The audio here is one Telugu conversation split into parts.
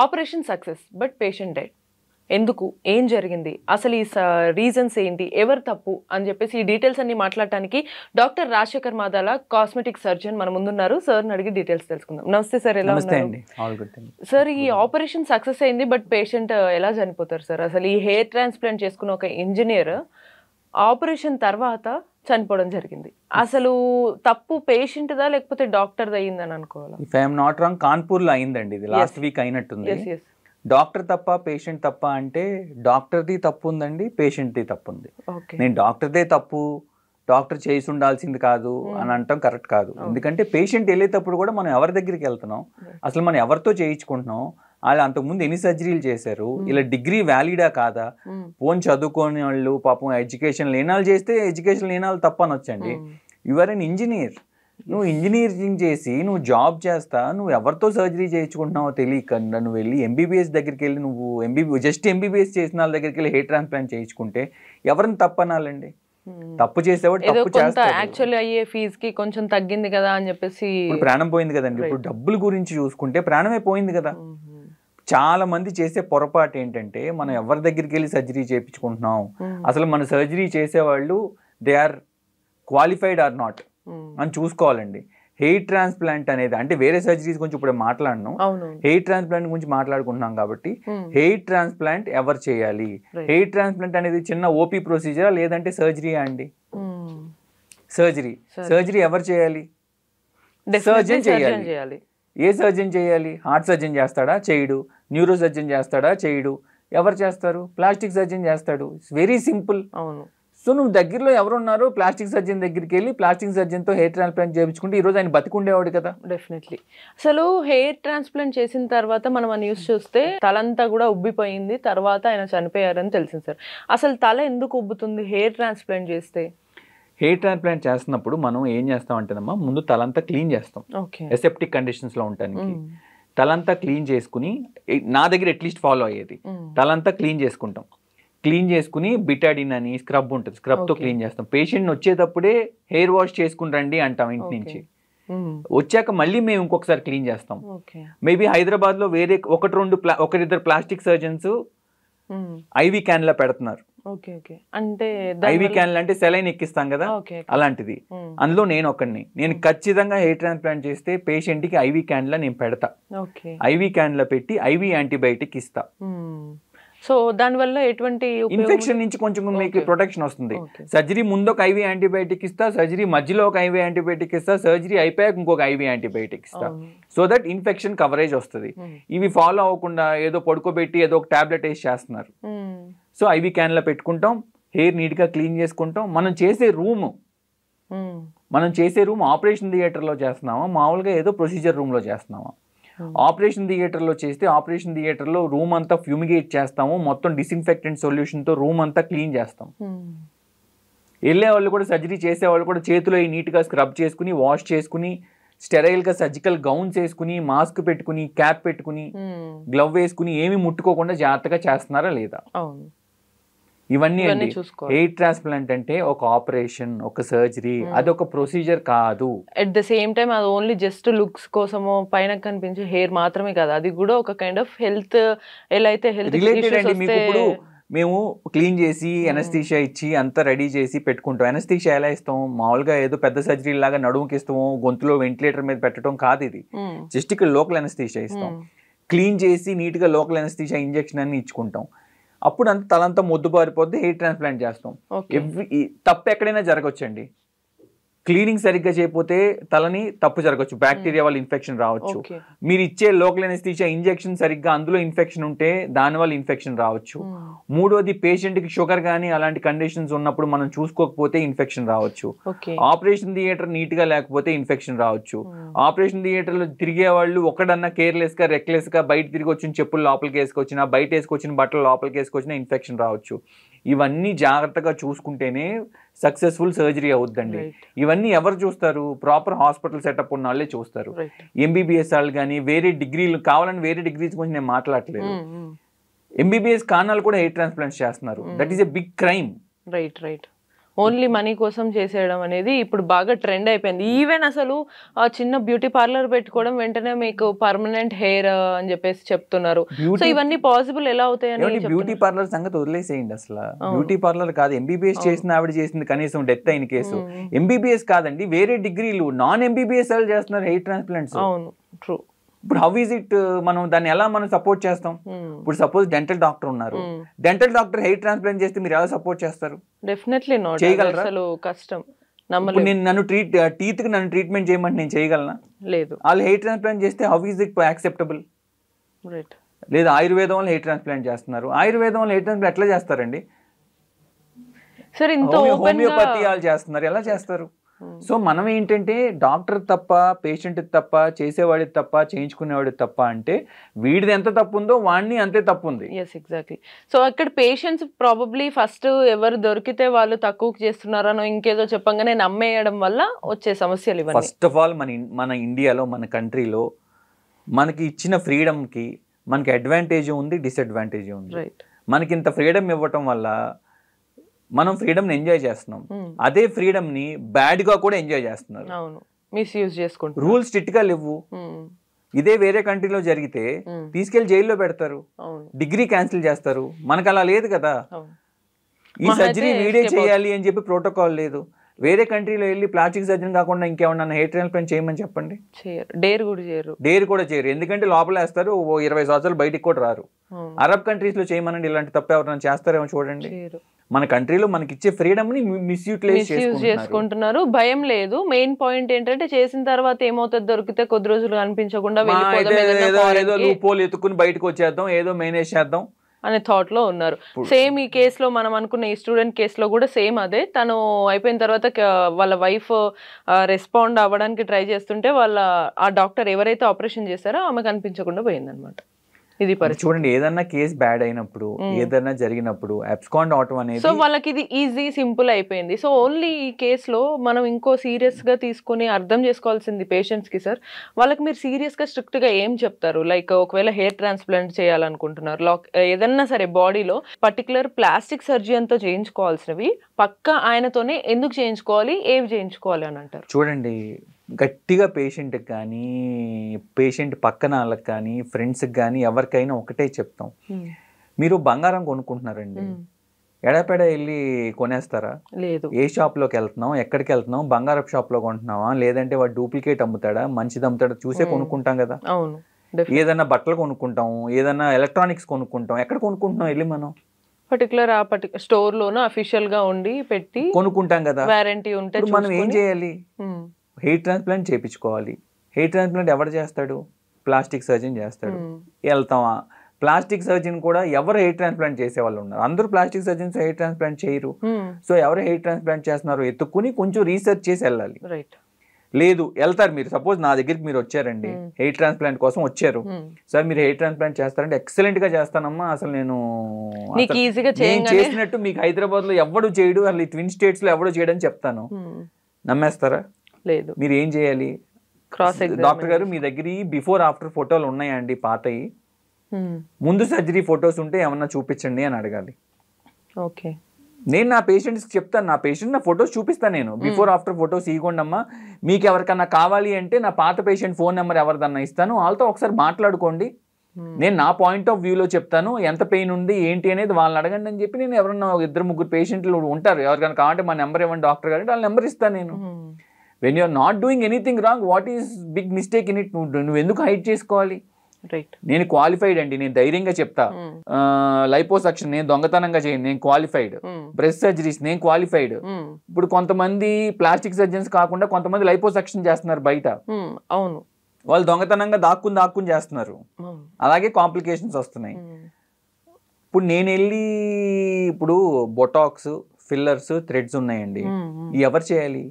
Operation success but patient dead. ఎందుకు, ఏం జరిగింది, అసలు ఈ రీజన్స్ ఏంటి, ఎవరు తప్పు అని చెప్పేసి ఈ డీటెయిల్స్ అన్ని మాట్లాడటానికి doctor Rajasekhar Madala cosmetic surgeon మన ముందున్నారు. సార్ని అడిగి డీటెయిల్స్ తెలుసుకుందాం. నమస్తే సార్, ఎలా ఉన్నారు సార్? ఈ ఆపరేషన్ సక్సెస్ అయింది బట్ పేషెంట్ ఎలా చనిపోతారు సార్? అసలు ఈ హెయిర్ ట్రాన్స్ప్లాంట్ చేసుకున్న ఒక ఇంజనీర్ ఆపరేషన్ తర్వాత చనిపోవడం జరిగింది. అసలు తప్పు పేషెంట్ దా లేకపోతే డాక్టర్ అయ్యిందని అనుకోవాలి? If I'm not wrong Kanpur లో అయిందండి ఇది, లాస్ట్ వీక్ అయినట్టుంది. డాక్టర్ తప్ప పేషెంట్ తప్ప అంటే డాక్టర్ది తప్పు ఉందండి, పేషెంట్ది తప్పు ఉంది. నేను డాక్టర్దే తప్పు, డాక్టర్ చేసి ఉండాల్సింది కాదు అని అంటాం కరెక్ట్ కాదు. ఎందుకంటే పేషెంట్ వెళ్ళేటప్పుడు కూడా మనం ఎవరి దగ్గరికి వెళ్తున్నాం, అసలు మనం ఎవరితో చేయించుకుంటున్నాం, వాళ్ళు అంతకుముందు ఎన్ని సర్జరీలు చేశారు, ఇలా డిగ్రీ వ్యాలిడా కాదా, ఫోన్ చదువుకోని వాళ్ళు పాపం ఎడ్యుకేషన్ లేని వాళ్ళు చేస్తే ఎడ్యుకేషన్ లేని వాళ్ళు తప్ప అనొచ్చండి. యువర్ అన్ ఇంజనీర్, నువ్వు ఇంజనీరింగ్ చేసి నువ్వు జాబ్ చేస్తా, నువ్వు ఎవరితో సర్జరీ చేయించుకుంటున్నావో తెలియకుండా నువ్వు వెళ్ళి ఎంబీబీఎస్ దగ్గరికి వెళ్ళి నువ్వు జస్ట్ ఎంబీబీఎస్ చేసిన వాళ్ళ దగ్గరికి వెళ్ళి హెయిర్ ట్రాన్స్ప్లాంట్ చేయించుకుంటే ఎవరిని తప్పనాలండి? తప్పు చేసేవాడు తప్పు చేస్తాడు. యాక్చువల్లీ అయ్యే ఫీజు కి కొంచెం తగ్గింది కదా అని చెప్పేసి ప్రాణం పోయింది కదండి. ఇప్పుడు డబ్బుల గురించి చూసుకుంటే ప్రాణమే పోయింది కదా. చాలా మంది చేసే పొరపాటు ఏంటంటే మనం ఎవరి దగ్గరికి వెళ్ళి సర్జరీ చేయించుకుంటున్నాం, అసలు మన సర్జరీ చేసేవాళ్ళు they are qualified or not అని చూసుకోవాలండి. హెయిర్ ట్రాన్స్ప్లాంట్ అనేది అంటే వేరే సర్జరీస్ గురించి ఇప్పుడు మాట్లాడను, హెయిర్ ట్రాన్స్ప్లాంట్ గురించి మాట్లాడుకుంటున్నాం కాబట్టి హెయిర్ ట్రాన్స్ప్లాంట్ ఎవరు చేయాలి, హెయిర్ ట్రాన్స్ప్లాంట్ అనేది చిన్న ఓపీ ప్రొసీజరా లేదంటే సర్జరీయా అండి? సర్జరీ ఎవరు చేయాలి? సర్జన్ చేయాలి. ఏ సర్జన్ చేయాలి? హార్ట్ సర్జన్ చేస్తాడా? చేయడు. న్యూరో సర్జన్ చేస్తాడా? చేయడు. ఎవరు చేస్తారు? ప్లాస్టిక్ సర్జన్ చేస్తాడు. It's very simple. అవును. సో నువ్వు దగ్గరలో ఎవరున్నారో ప్లాస్టిక్ సర్జన్ దగ్గరికి వెళ్ళి ప్లాస్టిక్ సర్జన్తో హెయిర్ ట్రాన్స్ప్లాంట్ చేయించుకుంటే ఈరోజు ఆయన బతికుండేవాడు కదా. డెఫినెట్లీ. అసలు హెయిర్ ట్రాన్స్ప్లాంట్ చేసిన తర్వాత మనం ఆ న్యూస్ చూస్తే తలంతా కూడా ఉబ్బిపోయింది, తర్వాత ఆయన చనిపోయారని తెలిసింది సార్. అసలు తల ఎందుకు ఉబ్బుతుంది హెయిర్ ట్రాన్స్ప్లాంట్ చేస్తే? హెయిర్ ట్రాన్స్ప్లాంట్ చేస్తున్నప్పుడు మనం ఏం చేస్తామంటేనమ్మా, ముందు తలంతా క్లీన్ చేస్తాం ఎసెప్టిక్ కండిషన్స్లో ఉండటానికి. తలంతా క్లీన్ చేసుకుని, నా దగ్గర అట్లీస్ట్ ఫాలో అయ్యేది, తలంతా క్లీన్ చేసుకుంటాం. క్లీన్ చేసుకుని బిటాడిన్ అని స్క్రబ్ ఉంటుంది, స్క్రబ్తో క్లీన్ చేస్తాం. పేషెంట్ వచ్చేటప్పుడే హెయిర్ వాష్ చేసుకుని రండి అంటాం ఇంటి నుంచి. వచ్చాక మళ్ళీ మేము ఇంకొకసారి క్లీన్ చేస్తాం. మేబీ హైదరాబాద్లో వేరే ఒకరిద్దరు ప్లాస్టిక్ సర్జన్స్ ఐవీ క్యాన్లా పెడుతున్నారు. అంటే ఐవీ క్యాన్లు అంటే సెలైన్ ఎక్కిస్తాం కదా, అలాంటిది. అందులో నేను ఖచ్చితంగా హెయిర్ ట్రాన్స్ప్లాంట్ చేస్తే పేషెంట్ కి ఐవీ క్యాన్లా నేను పెడతా. ఐవీ క్యాన్లా పెట్టి ఐవీ యాంటీబయాటిక్ ఇస్తా. సో దానివల్ల ఎటువంటి ఇన్ఫెక్షన్ నుంచి కొంచెం మీకు ప్రొటెక్షన్ వస్తుంది. సర్జరీ ముందు ఒక ఐవీ యాంటీబయాటిక్ ఇస్తా, సర్జరీ మధ్యలో ఒక ఐవీ యాంటీబయాటిక్ ఇస్తా, సర్జరీ అయిపోయాక ఇంకొక ఐవీ యాంటీబయాటిక్ ఇస్తా. సో దట్ ఇన్ఫెక్షన్ కవరేజ్ వస్తుంది. ఇవి ఫాలో అవ్వకుండా ఏదో పడుకోబెట్టి ఏదో ఒక టాబ్లెట్ వేసి చేస్తున్నారు. సో ఐవీ క్యాన్లో పెట్టుకుంటాం, హెయిర్ నీట్గా క్లీన్ చేసుకుంటాం. మనం చేసే రూమ్ ఆపరేషన్ థియేటర్లో చేస్తున్నామా, మామూలుగా ఏదో ప్రొసీజర్ రూమ్లో చేస్తున్నామా? ఆపరేషన్ థియేటర్లో చేస్తే ఆపరేషన్ థియేటర్లో రూమ్ అంతా ఫ్యూమిగేట్ చేస్తాము, మొత్తం డిస్ఇన్ఫెక్టెంట్ సొల్యూషన్తో రూమ్ అంతా క్లీన్ చేస్తాం. వెళ్ళే వాళ్ళు కూడా సర్జరీ చేసేవాళ్ళు కూడా చేతిలో నీట్గా స్క్రబ్ చేసుకుని, వాష్ చేసుకుని, స్టెరైల్గా సర్జికల్ గౌన్స్ వేసుకుని, మాస్క్ పెట్టుకుని, క్యాప్ పెట్టుకుని, గ్లవ్ వేసుకుని, ఏమి ముట్టుకోకుండా జాగ్రత్తగా చేస్తున్నారా లేదా? ఇవన్నీ అండి. హెయిర్ ట్రాన్స్ప్లాంట్ అంటే ఒక ఆపరేషన్, ఒక సర్జరీ, అదొక ప్రొసీజర్ కాదు. అట్ ద సేమ్ టైం అది ఓన్లీ జస్ట్ లుక్స్ కోసమో పైన కనిపించే హెయిర్ మాత్రమే కాదు, అది కూడా ఒక కైండ్ ఆఫ్ హెల్త్ ఎలా అయితే హెల్త్ రిలేటెడ్ అండి. మీకు ఇప్పుడు మేము క్లీన్ చేసి ఎనస్థీషియా ఇచ్చి అంతా రెడీ చేసి పెట్టుకుంటాం. ఎనస్థీషియా ఎలా ఇస్తాం? మామూలుగా ఏదో పెద్ద సర్జరీ లాగా నడుముకి ఇస్తాము, గొంతులో వెంటిలేటర్ మీద పెట్టడం కాదు. ఇది జస్ట్ ఇక్కడ లోకల్ ఎనస్థీషియా ఇస్తాం. క్లీన్ చేసి నీట్గా లోకల్ ఎనస్థీషియా ఇంజెక్షన్ అన్ని ఇచ్చుకుంటాం. అప్పుడు అంత తలంతా మొద్దుబారిపోద్ది, హెయిర్ ట్రాన్స్ప్లాంట్ చేస్తాం. తప్పు ఎక్కడైనా జరగచ్చండి. క్లీనింగ్ సరిగ్గా చేయకపోతే తలని తప్పు జరగచ్చు, బ్యాక్టీరియా వల్ల ఇన్ఫెక్షన్ రావచ్చు. మీరు ఇచ్చే లోకల్ ఎనస్థీషియా ఇంజెక్షన్ సరిగ్గా అందులో ఇన్ఫెక్షన్ ఉంటే దానివల్ల ఇన్ఫెక్షన్ రావచ్చు. మూడోది పేషెంట్కి షుగర్ కానీ అలాంటి కండిషన్స్ ఉన్నప్పుడు మనం చూసుకోకపోతే ఇన్ఫెక్షన్ రావచ్చు. ఆపరేషన్ థియేటర్ నీట్గా లేకపోతే ఇన్ఫెక్షన్ రావచ్చు. ఆపరేషన్ థియేటర్లో తిరిగే వాళ్ళు ఒకడన్నా కేర్లెస్గా రెక్లెస్గా బయట తిరిగి వచ్చిన చెప్పులు లోపలికి వేసుకొచ్చినా, బయట వేసుకొచ్చిన బట్టలు లోపలికి వేసుకొచ్చినా ఇన్ఫెక్షన్ రావచ్చు. ఇవన్నీ జాగ్రత్తగా చూసుకుంటేనే సక్సెస్ఫుల్ సర్జరీ అవుద్దండి. ఇవన్నీ ఎవరు చూస్తారు? ప్రాపర్ హాస్పిటల్ సెటప్ ఉన్న వాళ్ళే చూస్తారు. ఎంబీబీఎస్ వాళ్ళు కానీ వేరే డిగ్రీలు కావాలని వేరే డిగ్రీస్ గురించి నేను మాట్లాడలేదు. ఎంబీబీఎస్ కానాలు కూడా హెయిర్ ట్రాన్స్ప్లాంట్స్ చేస్తున్నారు. That is a big crime. Only money కోసం చేసేయడం అనేది ఇప్పుడు బాగా ట్రెండ్ అయిపోయింది. ఈవెన్ అసలు చిన్న బ్యూటీ పార్లర్ పెట్టుకోవడం వెంటనే మీకు పర్మనెంట్ హెయిర్ అని చెప్పేసి చెప్తున్నారు. సో ఇవన్నీ పాసిబుల్ ఎలా అవుతాయని బ్యూటీ పార్లర్ సంగతి వదిలేసేయండి. అసలు బ్యూటీ పార్లర్ కాదు, ఎంబీబీఎస్ చేసిన ఆవిడ చేసింది కనీసం డెత్ అయిన కేసు. ఎంబీబీఎస్ కాదండి, వేరే డిగ్రీలు నాన్ ఎంబీబీఎస్ వాళ్ళు చేస్తున్నారు హెయిర్ ట్రాన్స్ప్లాంట్స్. అవును, ట్రూ. ఇప్పుడు హౌ ఈజ్ ఇట్, మనం దాన్ని ఎలా మనం సపోర్ట్ చేస్తాం? ఇప్పుడు సపోజ్ డెంటల్ డాక్టర్ ఉన్నారు, డెంటల్ డాక్టర్ హెయిర్ ట్రాన్స్ప్లాంట్ చేస్తే మీరు ఎలా సపోర్ట్ చేస్తారు? Definitely not. చేయగలరా? అసలు కష్టం. నన్ను టీత్ కి నన్ను ట్రీట్మెంట్ చేయమంటే నేను చేయగలనా? లేదు. వాళ్ళు హెయిర్ ట్రాన్స్ప్లాంట్ చేస్తే హౌ ఈజ్ ఇట్ యాక్సెప్టబుల్? లేదు, ఆయుర్వేదం వాళ్ళు హెయిర్ ట్రాన్స్ప్లాంట్ చేస్తున్నారు. ఆయుర్వేదం వాళ్ళు హెయిర్ ట్రాన్స్ప్లాంట్ ఎట్లా చేస్తారండి? సరే, హోమియోపతి వాళ్ళు చేస్తున్నారు, ఎలా చేస్తారు? సో మనం ఏంటంటే డాక్టర్ తప్ప, పేషెంట్ తప్ప, చేసేవాడికి తప్ప, చేయించుకునేవాడికి తప్ప అంటే వీడిది ఎంత తప్పు ఉందో వాడిని అంతే తప్పు ఉంది. ఎగ్జాక్ట్లీ. సో అక్కడ పేషెంట్స్ ప్రాబబ్లీ ఫస్ట్ ఎవరు దొరికితే వాళ్ళు తక్కువకి చేస్తున్నారనో ఇంకేదో చెప్పంగానే నమ్మేయడం వల్ల వచ్చే సమస్యలు ఇవన్నీ. ఫస్ట్ ఆఫ్ ఆల్ మన ఇండియాలో, మన కంట్రీలో మనకి ఇచ్చిన ఫ్రీడమ్కి మనకి అడ్వాంటేజ్ ఉంది, డిసడ్వాంటేజ్ ఉంది. రైట్. మనకి ఇంత ఫ్రీడమ్ ఇవ్వటం వల్ల మనం ఫ్రీడమ్ ని ఎంజాయ్ చేస్తున్నాం. అదే ఫ్రీడమ్ ని బ్యాడ్ గా కూడా ఎంజాయ్ చేస్తున్నారు. అవును, మిస్యూజ్ చేసుకుంటున్నారు. రూల్స్ స్ట్రిక్ట్ గా లేవు. ఇదే వేరే కంట్రీలో జరిగితే తీసుకెళ్లి జైల్లో పెడతారు, డిగ్రీ క్యాన్సిల్ చేస్తారు. మనకు అలా లేదు కదా. ఈ సర్జరీ వీడే చేయాలి అని చెప్పి ప్రోటోకాల్ లేదు. వేరే కంట్రీలో వెళ్ళి ప్లాస్టిక్ సర్జరీ కాకుండా ఇంకేమన్నా హెయిర్ ట్రాన్స్ప్లాంట్ చేయమని చెప్పండి, డేర్ కూడా చేయరు. ఎందుకంటే లోపలేస్తారు, 20 సంవత్సరాలు బయటికి కూడా రారు. అరబ్ కంట్రీస్ లో చేయమనండి, ఇలాంటి తప్ప ఎవరైనా చేస్తారేమో చూడండి. మన కంట్రీలో మనకి ఇచ్చే ఫ్రీడమ్ ని మిస్యూటిలైజ్ చేసుకుంటున్నారు. భయం లేదు. మెయిన్ పాయింట్ ఏంటంటే చేసిన తర్వాత ఏమవుతుంది, దొరికితే కొద్ది రోజులు కనిపించకుండా ఏదో లూపోలు ఎత్తుకుని బయటకు వచ్చేద్దాం, ఏదో మేనేజ్ చేద్దాం అనే థాట్ లో ఉన్నారు. సేమ్ ఈ కేసులో మనం అనుకున్న ఈ స్టూడెంట్ కేసులో కూడా సేమ్ అదే. తను అయిపోయిన తర్వాత వాళ్ళ వైఫ్ రెస్పాండ్ అవ్వడానికి ట్రై చేస్తుంటే ఆ డాక్టర్ ఎవరైతే ఆపరేషన్ చేశారో ఆమె కనిపించకుండా పోయిందనమాట. ఇది చూడండి, ఏదన్నా కేసు బ్యాడ్ అయినప్పుడు, ఏదన్నా జరిగినప్పుడు అబ్స్కాండ్ అవటం అనేది, సో వాళ్ళకి ఇది ఈజీ, సింపుల్ అయిపోయింది. సో ఓన్లీ ఈ కేసులో మనం ఇంకో సీరియస్ గా తీసుకుని అర్థం చేసుకోవాల్సింది పేషెంట్స్ కి సార్, వాళ్ళకి మీరు సీరియస్ గా స్ట్రిక్ట్ గా ఏం చెప్తారు? లైక్ ఒకవేళ హెయిర్ ట్రాన్స్ప్లాంట్ చేయాలనుకుంటున్నారు, ఏదన్నా సరే బాడీలో పర్టికులర్ ప్లాస్టిక్ సర్జరీతో చేయించుకోవాల్సినవి పక్క ఆయనతోనే ఎందుకు చేయించుకోవాలి, ఏవి చేయించుకోవాలి అని అంటారు? చూడండి, గట్టిగా పేషెంట్కి కానీ, పేషెంట్ పక్కన వాళ్ళకి కానీ, ఫ్రెండ్స్కి కానీ ఎవరికైనా ఒకటే చెప్తాం. మీరు బంగారం కొనుక్కుంటున్నారండి, ఎడపెడ వెళ్ళి కొనేస్తారా? లేదు. ఏ షాప్లోకి వెళ్తున్నాం, ఎక్కడికి వెళ్తున్నాం, బంగారపు షాప్లో కొంటున్నావా, లేదంటే వాడు డూప్లికేట్ అమ్ముతాడా, మంచిది అమ్ముతాడా చూసే కొనుక్కుంటాం కదా. అవును. ఏదన్నా బట్టలు కొనుక్కుంటాం, ఏదన్నా ఎలక్ట్రానిక్స్ కొనుక్కుంటాం, ఎక్కడ కొనుక్కుంటున్నాం వెళ్ళి మనం? పర్టికులర్ స్టోర్ లోనో అఫీషియల్ గా ఉండి పెట్టి కొనుక్కుంటాం కదా. వారంటీ ఉంటే మనం ఏం చేయాలి? హెయిర్ ట్రాన్స్ప్లాంట్ చేయించుకోవాలి. హెయిర్ ట్రాన్స్ప్లాంట్ ఎవరు చేస్తాడు? ప్లాస్టిక్ సర్జన్ చేస్తాడు. వెళ్తామా? ప్లాస్టిక్ సర్జన్ కూడా ఎవరు హెయిర్ ట్రాన్స్ప్లాంట్ చేసే వాళ్ళు ఉన్నారు. అందరూ ప్లాస్టిక్ సర్జన్స్ హెయిర్ ట్రాన్స్ప్లాంట్ చేయరు. సో ఎవరు హెయిర్ ట్రాన్స్ప్లాంట్ చేస్తున్నారో ఎత్తుక్కుని కొంచెం రీసెర్చ్ చేసి వెళ్ళాలి. లేదు వెళ్తారు, మీరు సపోజ్ నా దగ్గరికి మీరు వచ్చారండి, హెయిర్ ట్రాన్స్ప్లాంట్ కోసం వచ్చారు, సార్ మీరు హెయిర్ ట్రాన్స్ప్లాంట్ చేస్తారంటే ఎక్సలెంట్ గా చేస్తానమ్మా, అసలు నేను చేసినట్టు మీకు హైదరాబాద్ లో ఎవడు చేయడు, అసలు ట్విన్ స్టేట్స్ లో ఎవడు చేయడని చెప్తాను. నమ్మేస్తారా? లేదు. మీరు ఏం చేయాలి? డాక్టర్ గారు మీ దగ్గర బిఫోర్ ఆఫ్టర్ ఫోటోలు ఉన్నాయా అండి పాతయి? ముందు సర్జరీ ఫొటోస్ ఉంటే ఏమన్నా చూపించండి అని అడగాలి. ఓకే. నేను నా పేషెంట్స్కి చెప్తాను, నా పేషెంట్ నా ఫొటోస్ చూపిస్తాను, నేను బిఫోర్ ఆఫ్టర్ ఫొటోస్ ఇవ్వండమ్మా, మీకు ఎవరికన్నా కావాలి అంటే నా పాత పేషెంట్ ఫోన్ నెంబర్ ఎవరిదన్నా ఇస్తాను, వాళ్ళతో ఒకసారి మాట్లాడుకోండి, నేను నా పాయింట్ ఆఫ్ వ్యూలో చెప్తాను, ఎంత పెయిన్ ఉంది ఏంటి అనేది వాళ్ళని అడగండి అని చెప్పి, నేను ఎవరన్నా 2-3 పేషెంట్లు ఉంటారు, ఎవరికైనా కావాలంటే మా నెంబర్ ఇవ్వండి డాక్టర్ గారు, వాళ్ళ నెంబర్ ఇస్తాను నేను. When you're not doing anything wrong, what is big mistake in it? నువ్వు ఎందుకు హైడ్ చేసుకోవాలి? నేను క్వాలిఫైడ్ అండి, నేను ధైర్యంగా చెప్తా. లైపోసక్షన్ నేను దొంగతనంగా చేయను, నేను క్వాలిఫైడ్. బ్రెస్ట్ సర్జరీస్ నేను క్వాలిఫైడ్. ఇప్పుడు కొంతమంది ప్లాస్టిక్ సర్జన్స్ కాకుండా కొంతమంది లైపోసక్షన్ చేస్తున్నారు బయట. అవును, వాళ్ళు దొంగతనంగా దాక్కుని చేస్తున్నారు, అలాగే కాంప్లికేషన్స్ వస్తున్నాయి. ఇప్పుడు నేను వెళ్ళి ఇప్పుడు బొటాక్స్, ఫిల్లర్స్, థ్రెడ్స్ ఉన్నాయండి, ఎవరు చేయాలి?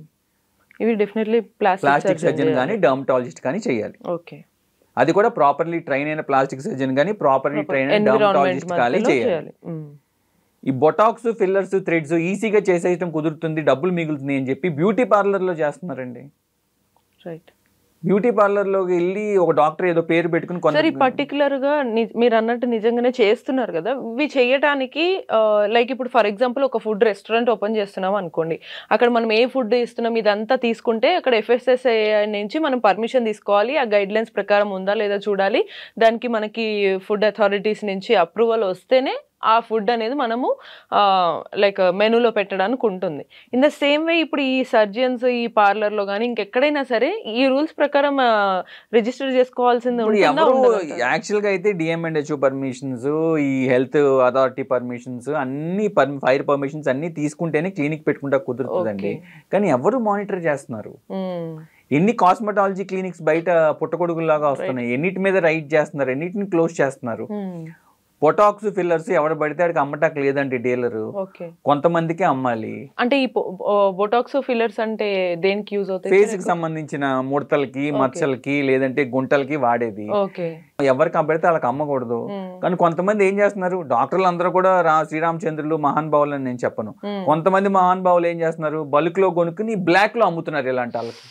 ఇవి డెఫినెట్లీ ప్లాస్టిక్ సర్జన్ కానీ డర్మటాలజిస్ట్ కానీ చేయాలి. ఓకే. అది కూడా ప్రాపర్లీ ట్రైన్ అయిన ప్లాస్టిక్ సర్జన్ కానీ ప్రాపర్లీ ట్రైన్ అయిన డర్మటాలజిస్ట్ కానీ చేయాలి. ఈ బొటాక్స్, ఫిల్లర్స్, థ్రెడ్స్ ఈజీగా చేసేయడం కుదురుతుంది, డబ్బులు మిగులుతుంది అని చెప్పి బ్యూటీ పార్లర్ లో చేస్తున్నారండి. బ్యూటీ పార్లర్ లోకి వెళ్ళి ఒక డాక్టర్ ఏదో పేరు పెట్టుకుని సార్ ఈ పర్టికులర్ గా మీరు అన్నట్టు నిజంగానే చేస్తున్నారు కదా, ఇవి చేయడానికి లైక్ ఇప్పుడు ఫర్ ఎగ్జాంపుల్ ఒక ఫుడ్ రెస్టారెంట్ ఓపెన్ చేస్తున్నాం అనుకోండి, అక్కడ మనం ఏ ఫుడ్ ఇస్తున్నాం ఇదంతా తీసుకుంటే అక్కడ FSSAI నుంచి మనం పర్మిషన్ తీసుకోవాలి, ఆ గైడ్ లైన్స్ ప్రకారం ఉందా లేదా చూడాలి, దానికి మనకి ఫుడ్ అథారిటీస్ నుంచి అప్రూవల్ వస్తేనే ఆ ఫుడ్ అనేది మనము లైక్ మెనూలో పెట్టడానికి ఉంటుంది. ఇన్ ద సేమ్ వే ఇప్పుడు ఈ సర్జన్స్ ఈ పార్లర్లో కానీ ఇంకెక్కడైనా సరే ఈ రూల్స్ ప్రకారం రిజిస్టర్ చేసుకోవాల్సింది ఉంటుందా? యాక్చువల్గా అయితే DMHO పర్మిషన్స్, ఈ హెల్త్ అథారిటీ పర్మిషన్స్ అన్ని ఫైర్ పర్మిషన్స్ అన్ని తీసుకుంటేనే క్లినిక్ పెట్టుకుంటా కుదురుతుందండి. కానీ ఎవరు మానిటర్ చేస్తున్నారు? ఎన్ని కాస్మెటాలజీ క్లినిక్స్ బయట పుట్టగొడుగులాగా వస్తున్నాయి, ఎన్నిటి మీద రైట్ చేస్తున్నారు, ఎన్నిటిని క్లోజ్ చేస్తున్నారు. బొటాక్స్ ఫిల్లర్స్ ఎవడు పడితే ఆడికి అమ్మటానికి లేదండి డీలర్, కొంతమందికి అమ్మాలి. అంటే ఈ బొటాక్స్ ఫిల్లర్స్ అంటే దేనికి యూజ్ అవుతాయి? ఫేస్ కి సంబంధించిన ముడతలకి, మచ్చలకి, లేదంటే గుంటలకి వాడేది. ఎవరికి పడితే వాళ్ళకి అమ్మకూడదు. కానీ కొంతమంది ఏం చేస్తున్నారు, డాక్టర్లు అందరూ కూడా శ్రీరామచంద్రులు మహానుభావులు అని నేను చెప్పను, కొంతమంది మహానుభావులు ఏం చేస్తున్నారు, బల్క్ లో కొనుక్కుని బ్లాక్ లో అమ్ముతున్నారు ఇలాంటి వాళ్ళకి.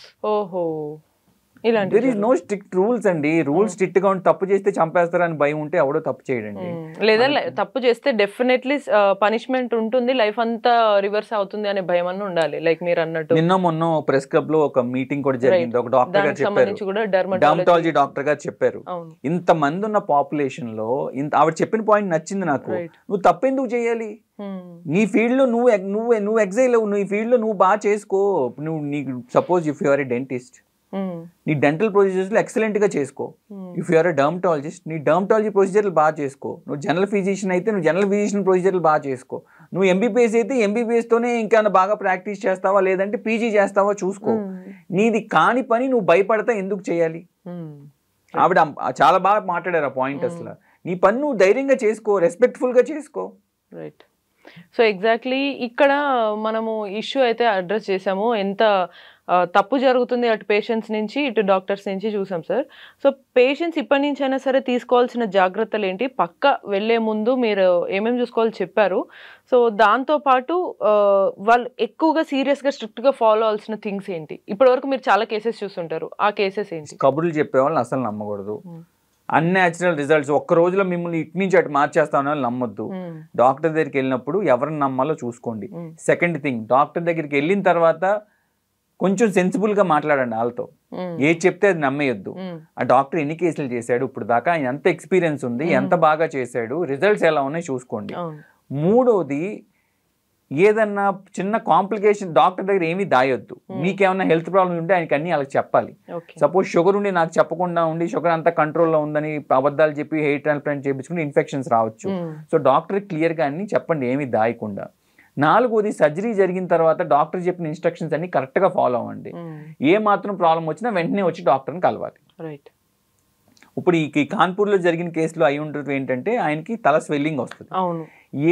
There is no strict rules అండి. రూల్స్ స్ట్రిక్ట్ గా ఉండి తప్పు చేస్తే చంపేస్తారని భయం ఉంటే ఎవడో తప్పు చేయడండి. లేదా తప్పు చేస్తే డెఫినెట్లీ పనిష్మెంట్ ఉంటుంది, లైఫ్ అంతా రివర్స్ అవుతుంది అనే భయం అన్న ఉండాలి. లైక్ మీరు అన్నట్టు నిన్న మొన్న ప్రెస్ క్లబ్ లో ఒక మీటింగ్ కూడా జరిగింది. ఒక డాక్టర్ గారు చెప్పారు, డర్మటాలజీ డాక్టర్ గారు చెప్పారు, ఇంత మంది ఉన్న పాపులేషన్ లో ఆవిడ చెప్పిన పాయింట్ నచ్చింది నాకు. నువ్వు తప్పెందుకు చేయాలి? నీ ఫీల్డ్ లో నువ్వు ఎగ్జైల్ నీ ఫీల్డ్ లో నువ్వు బాగా చేసుకో. నువ్వు నీకు suppose if you are a dentist, నీ డెంటల్ ప్రొసీజర్స్ లో ఎక్సలెంట్ గా చేసుకో. If you are a dermatologist, నీ డర్మటాలజీ ప్రొసీజర్లు బాగా చేసుకో. నువ్వు జనరల్ ఫిజిషియన్ అయితే నువ్వు జనరల్ ఫిజిషియన్ ప్రొసీజర్లు బాగా చేసుకో. నువ్వు MBBS అయితే MBBS తోనే ఇంకా బాగా ప్రాక్టీస్ చేస్తావా, లేదంటే PG చేస్తావా చూసుకో. నీది కాని పని నువ్వు భయపడతా ఎందుకు చేయాలి? ఆవిడ చాలా బాగా మాట్లాడారు ఆ పాయింట్. అసలు నీ పని నువ్వు ధైర్యంగా చేసుకో, రెస్పెక్ట్ఫుల్ గా చేసుకో. రైట్. సో ఎగ్జాక్ట్లీ ఇక్కడ మనము ఇష్యూ అయితే అడ్రస్ చేసాము, ఎంత తప్పు జరుగుతుంది అటు పేషెంట్స్ నుంచి ఇటు డాక్టర్స్ నుంచి చూసాం సార్. సో పేషెంట్స్ ఇప్పటి నుంచి అయినా సరే తీసుకోవాల్సిన జాగ్రత్తలు ఏంటి, పక్క వెళ్లే ముందు మీరు ఏమేమి చూసుకోవాలో చెప్పారు. సో దాంతోపాటు వాళ్ళు ఎక్కువగా సీరియస్గా స్ట్రిక్ట్గా ఫాలో అవ్వాల్సిన థింగ్స్ ఏంటి? ఇప్పటివరకు మీరు చాలా కేసెస్ చూస్తుంటారు, ఆ కేసెస్ ఏంటి? కబుర్లు చెప్పే వాళ్ళని అసలు నమ్మకూడదు. అన్యాచురల్ రిజల్ట్స్ ఒక్క రోజులో మిమ్మల్ని ఇటు నుంచి అటు మార్చేస్తామని వాళ్ళు నమ్మొద్దు. డాక్టర్ దగ్గరికి వెళ్ళినప్పుడు ఎవరిని నమ్మాలో చూసుకోండి. సెకండ్ థింగ్, డాక్టర్ దగ్గరికి వెళ్ళిన తర్వాత కొంచెం సెన్సిబుల్ గా మాట్లాడండి వాళ్ళతో. ఏది చెప్తే అది నమ్మేయొద్దు. ఆ డాక్టర్ ఎన్ని కేసులు చేశాడు ఇప్పుడు దాకా, ఆయన ఎంత ఎక్స్పీరియన్స్ ఉంది, ఎంత బాగా చేశాడు, రిజల్ట్స్ ఎలా ఉన్నాయి చూసుకోండి. మూడోది, ఏదన్నా చిన్న కాంప్లికేషన్ డాక్టర్ దగ్గర ఏమీ దాయొద్దు. మీకేమన్నా హెల్త్ ప్రాబ్లమ్ ఉంటే ఆయనకి అన్ని వాళ్ళకి చెప్పాలి. సపోజ్ షుగర్ ఉండి నాకు చెప్పకుండా ఉండి షుగర్ అంతా కంట్రోల్లో ఉందని అబద్ధాలు చెప్పి హెయిర్ ట్రాన్స్ప్లాంట్ చేయించుకుని ఇన్ఫెక్షన్స్ రావచ్చు. సో డాక్టర్ క్లియర్గా అన్ని చెప్పండి, ఏమీ దాయకుండా. నాలుగోది, సర్జరీ జరిగిన తర్వాత డాక్టర్ చెప్పిన ఇన్స్ట్రక్షన్స్ అన్ని కరెక్ట్గా ఫాలో అవ్వండి. ఏ మాత్రం ప్రాబ్లం వచ్చినా వెంటనే వచ్చి డాక్టర్ని కలవాలి. ఇప్పుడు ఈ కాన్పూర్లో జరిగిన కేసులో అయి ఉంటుంది ఏంటంటే, ఆయనకి తల స్వెల్లింగ్ వస్తుంది.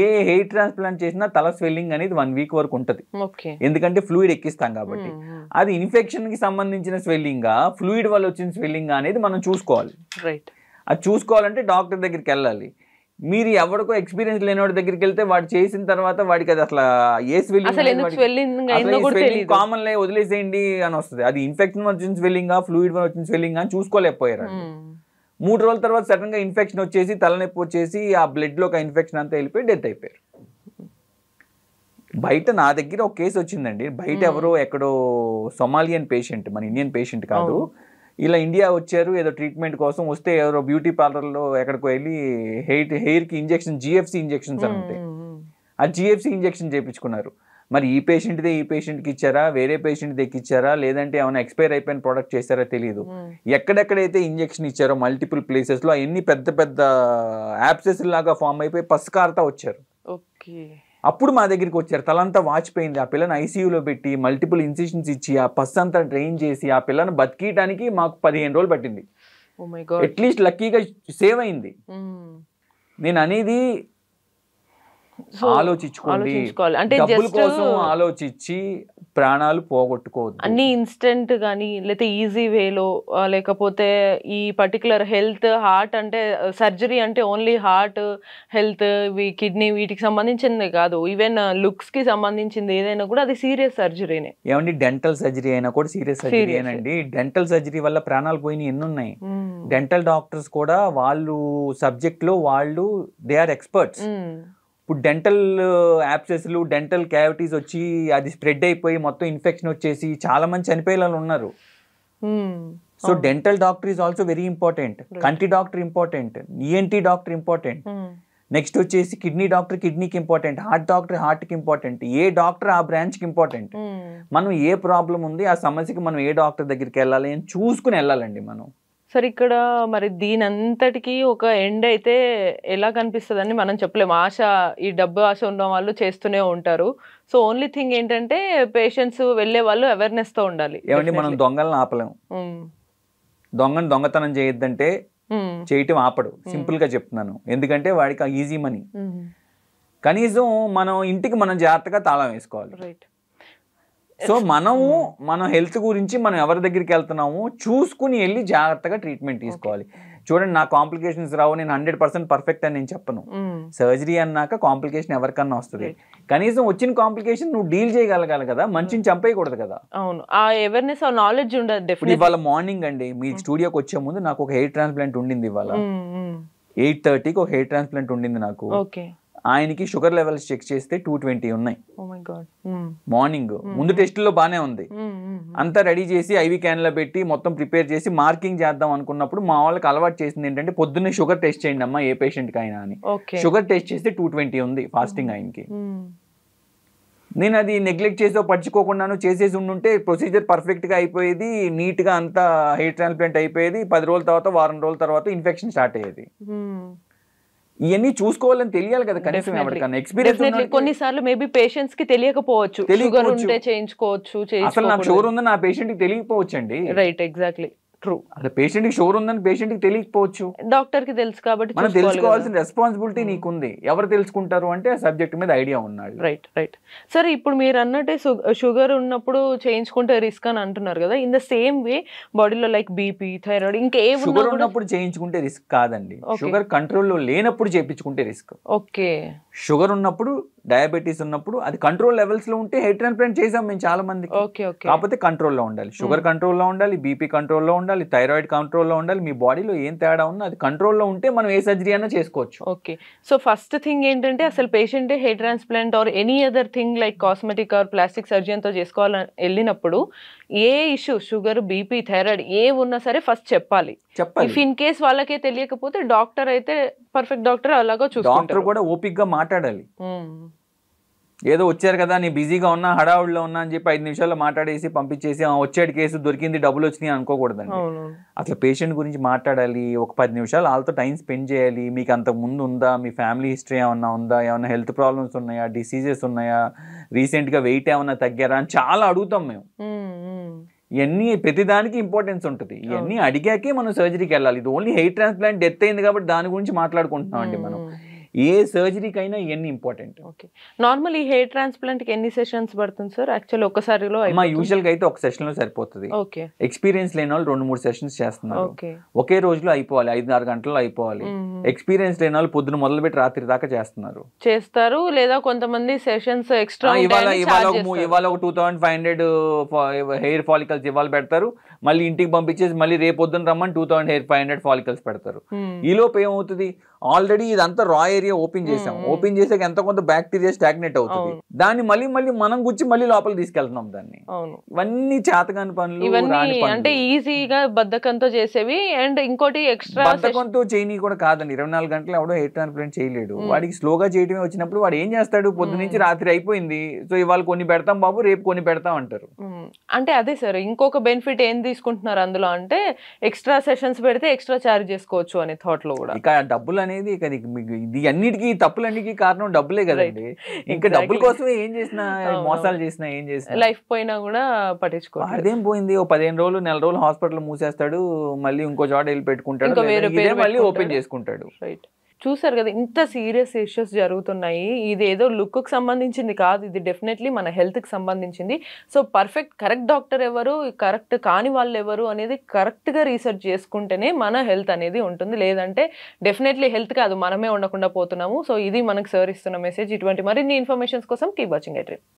ఏ హెయిర్ ట్రాన్స్ప్లాంట్ చేసినా తల స్వెల్లింగ్ అనేది 1 వీక్ వరకు ఉంటుంది. ఎందుకంటే ఫ్లూయిడ్ ఎక్కిస్తాం కాబట్టి. అది ఇన్ఫెక్షన్ కి సంబంధించిన స్వెల్లింగా, ఫ్లూయిడ్ వల్ల వచ్చిన స్వెల్లింగ్ అనేది మనం చూసుకోవాలి. అది చూసుకోవాలంటే డాక్టర్ దగ్గరికి వెళ్ళాలి. మీరు ఎవరికో ఎక్స్పీరియన్స్ లేనివాడి దగ్గరికి వెళ్తే వాడు చేసిన తర్వాత వాడికి అది అసలు ఏ స్వెల్లింగ్ కామన్ లే వదిలేసేయండి అని వస్తుంది. అది ఇన్ఫెక్షన్ వచ్చిన స్వెల్లింగ్, ఫ్లూయిడ్ వల్ల వచ్చిన స్వెల్లింగ్ అని చూసుకోలేకపోయారు. 3 రోజుల తర్వాత సడన్ గా ఇన్ఫెక్షన్ వచ్చేసి తలనొప్పి వచ్చేసి ఆ బ్లడ్ లో ఇన్ఫెక్షన్ అంతా వెళ్ళిపోయి డెత్ అయిపోయారు. బయట నా దగ్గర ఒక కేసు వచ్చిందండి. బయట ఎవరో ఎక్కడో సొమాలియన్ పేషెంట్, మన ఇండియన్ పేషెంట్ కాదు, ఇలా ఇండియా వచ్చారు ఏదో ట్రీట్మెంట్ కోసం. వస్తే ఎవరో బ్యూటీ పార్లర్లో ఎక్కడికి వెళ్ళి హెయిర్కి ఇంజెక్షన్, GFC ఇంజెక్షన్స్ అని ఉంటాయి, ఆ GFC ఇంజెక్షన్ చేయించుకున్నారు. మరి ఈ పేషెంట్దే ఈ పేషెంట్కి ఇచ్చారా, వేరే పేషెంట్ ఇచ్చారా, లేదంటే ఏమైనా ఎక్స్పైర్ అయిపోయిన ప్రోడక్ట్ చేశారా తెలియదు. ఎక్కడెక్కడైతే ఇంజెక్షన్ ఇచ్చారో మల్టిపుల్ ప్లేసెస్లో అవన్నీ పెద్ద పెద్ద యాప్సెస్ లాగా ఫామ్ అయిపోయి పసుకారుతా వచ్చారు. అప్పుడు మా దగ్గరికి వచ్చారు. తలంతా వాచిపోయింది. ఆ పిల్లని ICUలో పెట్టి మల్టిపుల్ ఇన్సిషన్స్ ఇచ్చి ఆ పస్ అంతా డ్రైన్ చేసి ఆ పిల్లని బతికియడానికి మాకు 15 రోజులు పట్టింది. అట్లీస్ట్ లక్కీగా సేవ్ అయింది. నేను అనేది ఆలోచించుకోండి. అంటే డబ్బుల కోసం ఆలోచించి ప్రాణాలు పోగొట్టుకోవద్దు. అన్ని ఇన్స్టెంట్ గానీ లేకపోతే ఈజీ వేలో లేకపోతే ఈ పర్టికులర్ హెల్త్ హార్ట్ అంటే సర్జరీ అంటే ఓన్లీ హార్ట్ హెల్త్ కిడ్నీ వీటికి సంబంధించింది కాదు, ఈవెన్ లుక్స్ కి సంబంధించింది ఏదైనా కూడా అది సీరియస్ సర్జరీనే. ఏమండి డెంటల్ సర్జరీ అయినా కూడా సీరియస్ సర్జరీ ఏనండి. డెంటల్ సర్జరీ వల్ల ప్రాణాలు పోయినాయి ఎన్ని ఉన్నాయి. డెంటల్ డాక్టర్స్ కూడా వాళ్ళు సబ్జెక్ట్ లో వాళ్ళు దే ఆర్ ఎక్స్పర్ట్స్. ఇప్పుడు డెంటల్ యాప్సెస్లు డెంటల్ క్యావిటీస్ వచ్చి అది స్ప్రెడ్ అయిపోయి మొత్తం ఇన్ఫెక్షన్ వచ్చేసి చాలా మంది చనిపోయే వాళ్ళు ఉన్నారు. So dental doctor is also very important. కంటి doctor important, ENT doctor important, next వచ్చేసి కిడ్నీ డాక్టర్ కిడ్నీకి ఇంపార్టెంట్, హార్ట్ డాక్టర్ హార్ట్కి ఇంపార్టెంట్, ఏ డాక్టర్ ఆ బ్రాంచ్కి ఇంపార్టెంట్. మనం ఏ ప్రాబ్లం ఉంది ఆ సమస్యకి మనం ఏ డాక్టర్ దగ్గరికి వెళ్ళాలి అని చూసుకుని వెళ్ళాలండి మనం. సరే ఇక్కడ మరి దీని అంతటికి ఒక ఎండ్ అయితే ఎలా కనిపిస్తుందని మనం చెప్పలేము. ఆశ, ఈ డబ్బు ఆశ ఉన్న వాళ్ళు చేస్తూనే ఉంటారు. సో ఓన్లీ థింగ్ ఏంటంటే పేషెంట్స్ వెళ్ళే వాళ్ళు అవేర్నెస్ తో ఉండాలి. ఏమండి మనం దొంగలను ఆపలేము. దొంగను దొంగతనం చేయొద్దంటే చేయటం ఆపడు, సింపుల్ గా చెప్తున్నాను. ఎందుకంటే వాడికి ఈజీ మనీ. కనీసం మనం ఇంటికి మనం జాగ్రత్తగా తాళం వేసుకోవాలి. రైట్. సో మన హెల్త్ గురించి మనం ఎవరి దగ్గరికి వెళ్తున్నామో చూసుకుని వెళ్ళి జాగ్రత్తగా ట్రీట్మెంట్ తీసుకోవాలి. చూడండి నా కాంప్లికేషన్స్ రావు, నేను 100% పర్ఫెక్ట్ అని నేను చెప్పను. సర్జరీ అన్నాక కాంప్లికేషన్ ఎవరికన్నా వస్తుంది. కనీసం వచ్చిన కాంప్లికేషన్ నువ్వు డీల్ చేయగలగాలి కదా, మనిషిని చంపేయకూడదు కదా. అవును, ఆ అవేర్నెస్ ఆ నాలెడ్జ్ ఉండదు. ఇప్పుడు ఇవాళ మార్నింగ్ అండి మీ స్టూడియోకి వచ్చే ముందు నాకు ఒక హెయిర్ ట్రాన్స్ప్లాంట్ ఉండింది. ఇవాళ 8:30కి ఒక హెయిర్ ట్రాన్స్ప్లాంట్ ఉండింది నాకు. ఆయనకి షుగర్ లెవెల్స్ చెక్ చేస్తే 220 ఉన్నాయి. మార్నింగ్ ముందు టెస్టుల్లో బానే ఉంది. అంతా రెడీ చేసి ఐవి క్యాన్ లో పెట్టి మొత్తం ప్రిపేర్ చేసి మార్కింగ్ చేద్దాం అనుకున్నప్పుడు మా వాళ్ళకి అలవాటు చేసింది ఏంటంటే పొద్దున్నే షుగర్ టెస్ట్ చేయండి అమ్మా ఏ పేషెంట్ కి అయినా అని. షుగర్ టెస్ట్ చేస్తే 220 ఉంది ఫాస్టింగ్ ఆయనకి. నేను అది నెగ్లెక్ట్ చేసో పడుచుకోకుండాను చేసేసి ఉండుంటే ప్రొసీజర్ పర్ఫెక్ట్ గా అయిపోయేది, నీట్ గా అంతా హెయిర్ ట్రాన్స్ప్లాంట్ అయిపోయేది. 10 రోజుల తర్వాత వారం రోజుల తర్వాత ఇన్ఫెక్షన్ స్టార్ట్ అయ్యేది. ఇవన్నీ చూసుకోవాలని తెలియాలి కదా కనీసం ఎవరికన్నా. ఎక్స్పీరియన్స్ కొన్నిసార్లు మేబీ పేషెంట్స్ కి తెలియకపోవచ్చు, షుగర్ ఉంటే చేయించుకోవచ్చు. అసలు నాకు షుగర్ ఉందని నా పేషెంట్ కి తెలియకపోవచ్చు అండి. Right, exactly true. అలా పేషెంట్ కి షుగర్ ఉందని పేషెంట్ కి తెలియకపోవచ్చు, డాక్టర్ కి తెలుసు కాబట్టి మనం తెలుసుకోవాల్సిన రెస్పాన్సిబిలిటీ నీకుంది. ఎవరు తెలుసుకుంటారు అంటే ఆ సబ్జెక్ట్ మీద ఐడియా ఉన్నాడు. Right right. సరే ఇప్పుడు మీరు అన్నట్టే షుగర్ ఉన్నప్పుడు చేయించుకుంటే రిస్క్ అని అంటున్నారు కదా, ఇన్ ద సేమ్ వే బాడీలో లైక్ బీపీ థైరాయిడ్ ఇంకా షుగర్ ఉన్నప్పుడు చేయించుకుంటే రిస్క్ కాదండి, షుగర్ కంట్రోల్లో లేనప్పుడు చేయించుకుంటే రిస్క్. ఓకే, షుగర్ ఉన్నప్పుడు డయాబెటీస్ ఉన్నప్పుడు అది కంట్రోల్ లెవెల్స్ లో ఉంటే హెయిర్ ట్రాన్స్ప్లాంట్ చేసాం మేము చాలా మంది. కాకపోతే కంట్రోల్లో ఉండాలి, షుగర్ కంట్రోల్లో ఉండాలి, బీపీ కంట్రోల్లో ఉండాలి, థైరాయిడ్ కంట్రోల్లో ఉండాలి. మీ బాడీలో ఏం తేడా ఉన్నా అది కంట్రోల్లో ఉంటే మనం ఏ సర్జరీ అయినా చేసుకోవచ్చు. ఓకే, సో ఫస్ట్ థింగ్ ఏంటంటే అసలు patient hair transplant or any other thing like cosmetic or plastic surgeon తో చేసుకోవాలని వెళ్ళినప్పుడు ఏ ఇష్యూ షుగర్ బీపీ థైరాయిడ్ ఏ ఉన్నా సరే ఫస్ట్ చెప్పాలి. ఇఫ్ ఇన్ కేస్ వాళ్ళకే తెలియకపోతే డాక్టర్ అయితే పర్ఫెక్ట్ డాక్టర్ అలాగా చూసుకుంటారు. డాక్టర్ కూడా ఓపిక్ గా మాట్లాడాలి. ఏదో వచ్చారు కదా నీ బిజీగా ఉన్నా హడావుడిలో ఉన్నా అని చెప్పి 5 నిమిషాల్లో మాట్లాడేసి పంపించేసి వచ్చాడు కేసు దొరికింది డబ్బులు వచ్చినాయి అనుకోకూడదండి. అసలు పేషెంట్ గురించి మాట్లాడాలి, ఒక 10 నిమిషాలు వాళ్ళతో టైం స్పెండ్ చేయాలి. మీకు అంతకు ముందు ఉందా, మీ ఫ్యామిలీ హిస్టరీ ఏమన్నా ఉందా, ఏమన్నా హెల్త్ ప్రాబ్లమ్స్ ఉన్నాయా, డిసీజెస్ ఉన్నాయా, రీసెంట్గా వెయిట్ ఏమన్నా తగ్గారా అని చాలా అడుగుతాం మేము. ఇవన్నీ ప్రతిదానికి ఇంపార్టెన్స్ ఉంటుంది. ఇవన్నీ అడిగాకే మనం సర్జరీకి వెళ్ళాలి. ఇది ఓన్లీ హెయిర్ ట్రాన్స్ప్లాంట్ డెత్ అయింది కాబట్టి దాని గురించి మాట్లాడుకుంటున్నాం అండి మనం. ఏ సర్జరీకైనా ఇవన్నీ ఇంపార్టెంట్. ఓకే, నార్మల్ ఈ హెయిర్ ట్రాన్స్ప్లాంట్ కి ఎన్ని సెషన్స్ పడుతుంది సార్? యాక్చువల్లీ ఒకసారిలో మా యూజువల్ గా అయితే ఒక సెషన్ లో సరిపోతుంది. ఓకే, ఎక్స్పీరియన్స్ లేని వాళ్ళు 2-3 సెషన్స్ చేస్తున్నారు. ఒకే రోజులో అయిపోవాలి, 5-6 గంటల్లో అయిపోవాలి. ఎక్స్పీరియన్స్ లేని వాళ్ళు పొద్దున మొదలుపెట్టి రాత్రి దాకా చేస్తారు. లేదా కొంతమంది సెషన్స్ ఎక్స్ట్రా ఇవాళ ఒక 2500 హెయిర్ ఫాలికల్స్ ఇవాళ పెడతారు, మళ్ళీ ఇంటికి పంపించేసి మళ్ళీ రేపు పొద్దున రమ్మని 2500 ఫాలికల్స్ పెడతారు. ఈ లోపు ఏమవుతుంది, ఆల్రెడీ ఇదంతా రా ఏరియా ఓపెన్ చేసాం, ఓపెన్ చేసాక ఎంత కొంత బ్యాక్టీరియా స్టాగ్నేట్ అవుతుంది, దాన్ని మళ్ళీ మనం గుచ్చి మళ్ళీ లోపల తీసుకెళ్తున్నాం దాన్ని. ఇవన్నీ చేతగాని పనులు, అంటే ఈజీగా బద్ధకంతో చేసేవి. అండ్ ఇంకోటి ఎక్స్ట్రా బద్ధకంతో చేయని కూడా కాదండి. 24 గంటలు ఎవడో హెయిర్ ట్రాన్స్ప్లాంట్ చేయలేడు. వాడికి స్లోగా చేయడమే వచ్చినప్పుడు వాడు ఏం చేస్తాడు, పొద్దు నుంచి రాత్రి అయిపోయింది, సో ఇవాళ కొన్ని పెడతాం బాబు రేపు కొన్ని పెడతాం అంటారు. అంటే అదే సార్ ఇంకొక బెనిఫిట్ ఏం తీసుకుంటున్నారు అందులో అంటే ఎక్స్ట్రా సెషన్స్ పెడితే ఎక్స్ట్రా చార్జ్ చేసుకోవచ్చు అనే థాట్ లో కూడా. ఇక డబ్బులు అనేది ఇది అన్నిటికీ తప్పులన్నిటికీ కారణం డబ్బులే కదండి. ఇంకా డబ్బుల కోసమే ఏం చేసినా, మోసాలు చేసినా, ఏం చేసినా, లైఫ్ పోయినా కూడా పట్టించుకో. అదేం పోయింది, ఓ 15 రోజులు 4 రోజులు హాస్పిటల్ మూసేస్తాడు, మళ్ళీ ఇంకో చోట వెళ్ళి పెట్టుకుంటాడు, మళ్ళీ ఓపెన్ చేసుకుంటాడు. చూసారు కదా ఇంత సీరియస్ ఇష్యూస్ జరుగుతున్నాయి. ఇది ఏదో లుక్‌కి సంబంధించింది కాదు. ఇది డెఫినెట్‌లీ మన హెల్త్‌కి సంబంధించింది. సో, కరెక్ట్ డాక్టర్ ఎవరు, కరెక్ట్ కాని వాళ్ళెవరు అనేది కరెక్ట్‌గా రీసెర్చ్ చేసుకుంటేనే మన హెల్త్ అనేది ఉంటుంది. లేదంటే డెఫినెట్‌లీ హెల్త్ కాదు మనమే ఉండకుండా పోతున్నాము. సో, ఇది మనకు సార్ ఇస్తున్న మెసేజ్. ఇటువంటి మరిన్ని ఇన్ఫర్మేషన్స్ కోసం కీప్ వాచింగ్ ఎట్